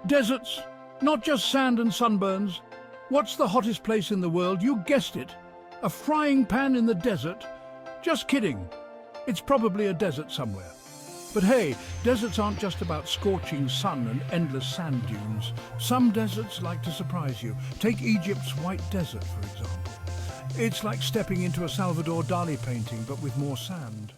Deserts, not just sand and sunburns. What's the hottest place in the world? You guessed it. A frying pan in the desert? Just kidding. It's probably a desert somewhere. But hey, deserts aren't just about scorching sun and endless sand dunes. Some deserts like to surprise you. Take Egypt's White Desert, for example. It's like stepping into a Salvador Dali painting, but with more sand.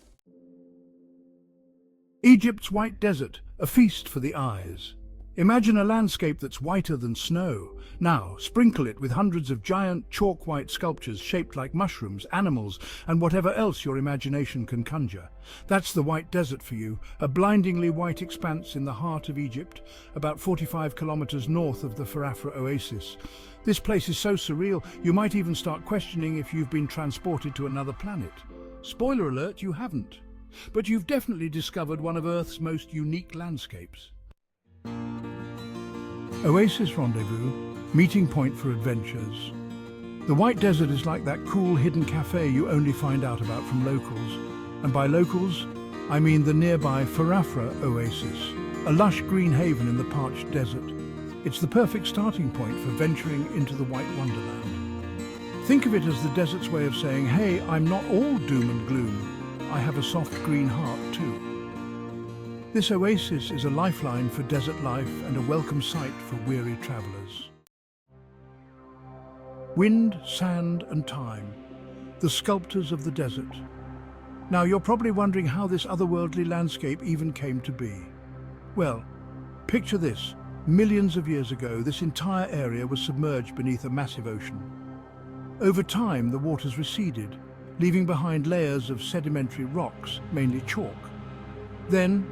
Egypt's White Desert, a feast for the eyes. Imagine a landscape that's whiter than snow. Now, sprinkle it with hundreds of giant chalk-white sculptures shaped like mushrooms, animals, and whatever else your imagination can conjure. That's the White Desert for you, a blindingly white expanse in the heart of Egypt, about 45 kilometers north of the Farafra Oasis. This place is so surreal, you might even start questioning if you've been transported to another planet. Spoiler alert, you haven't. But you've definitely discovered one of Earth's most unique landscapes. Oasis Rendezvous, meeting point for adventures. The White Desert is like that cool hidden cafe you only find out about from locals. And by locals, I mean the nearby Farafra Oasis, a lush green haven in the parched desert. It's the perfect starting point for venturing into the White Wonderland. Think of it as the desert's way of saying, hey, I'm not all doom and gloom. I have a soft green heart too. This oasis is a lifeline for desert life and a welcome sight for weary travelers. Wind, sand and time, the sculptors of the desert. Now you're probably wondering how this otherworldly landscape even came to be. Well, picture this. Millions of years ago, this entire area was submerged beneath a massive ocean. Over time, the waters receded, leaving behind layers of sedimentary rocks, mainly chalk. Then,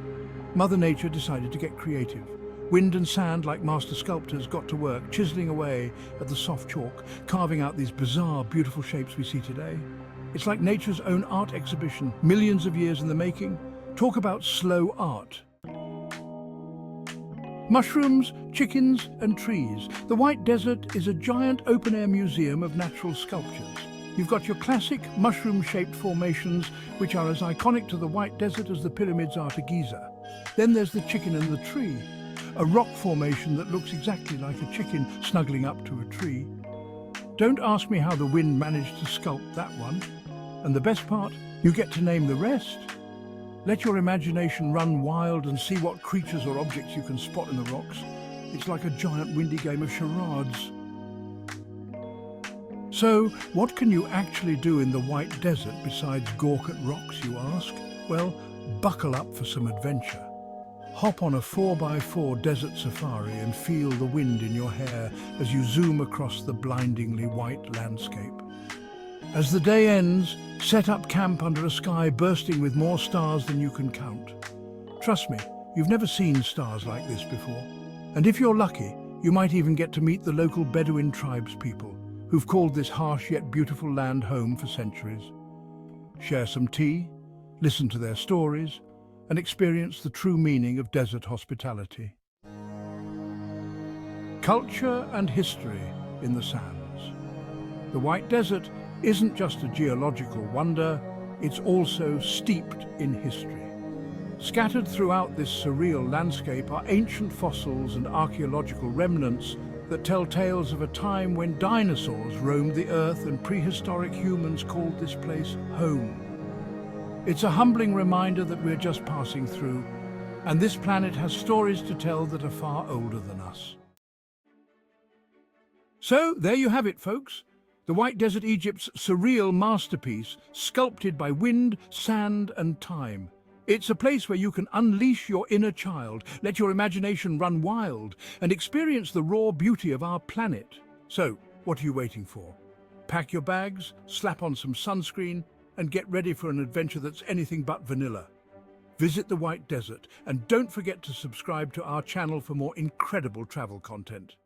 Mother Nature decided to get creative. Wind and sand, like master sculptors, got to work, chiseling away at the soft chalk, carving out these bizarre, beautiful shapes we see today. It's like nature's own art exhibition, millions of years in the making. Talk about slow art. Mushrooms, chickens and trees. The White Desert is a giant open-air museum of natural sculptures. You've got your classic mushroom-shaped formations, which are as iconic to the White Desert as the pyramids are to Giza. Then there's the chicken and the tree, a rock formation that looks exactly like a chicken snuggling up to a tree. Don't ask me how the wind managed to sculpt that one. And the best part, you get to name the rest. Let your imagination run wild and see what creatures or objects you can spot in the rocks. It's like a giant windy game of charades. So, what can you actually do in the White Desert besides gawk at rocks, you ask? Well, buckle up for some adventure. Hop on a 4x4 desert safari and feel the wind in your hair as you zoom across the blindingly white landscape. As the day ends, set up camp under a sky bursting with more stars than you can count. Trust me, you've never seen stars like this before. And if you're lucky, you might even get to meet the local Bedouin tribespeople, who've called this harsh yet beautiful land home for centuries. Share some tea, listen to their stories, and experience the true meaning of desert hospitality. Culture and history in the sands. The White Desert isn't just a geological wonder, it's also steeped in history. Scattered throughout this surreal landscape are ancient fossils and archaeological remnants that tell tales of a time when dinosaurs roamed the earth and prehistoric humans called this place home. It's a humbling reminder that we're just passing through, and this planet has stories to tell that are far older than us. So, there you have it, folks. The White Desert, Egypt's surreal masterpiece, sculpted by wind, sand and time. It's a place where you can unleash your inner child, let your imagination run wild, and experience the raw beauty of our planet. So, what are you waiting for? Pack your bags, slap on some sunscreen, and get ready for an adventure that's anything but vanilla. Visit the White Desert, and don't forget to subscribe to our channel for more incredible travel content.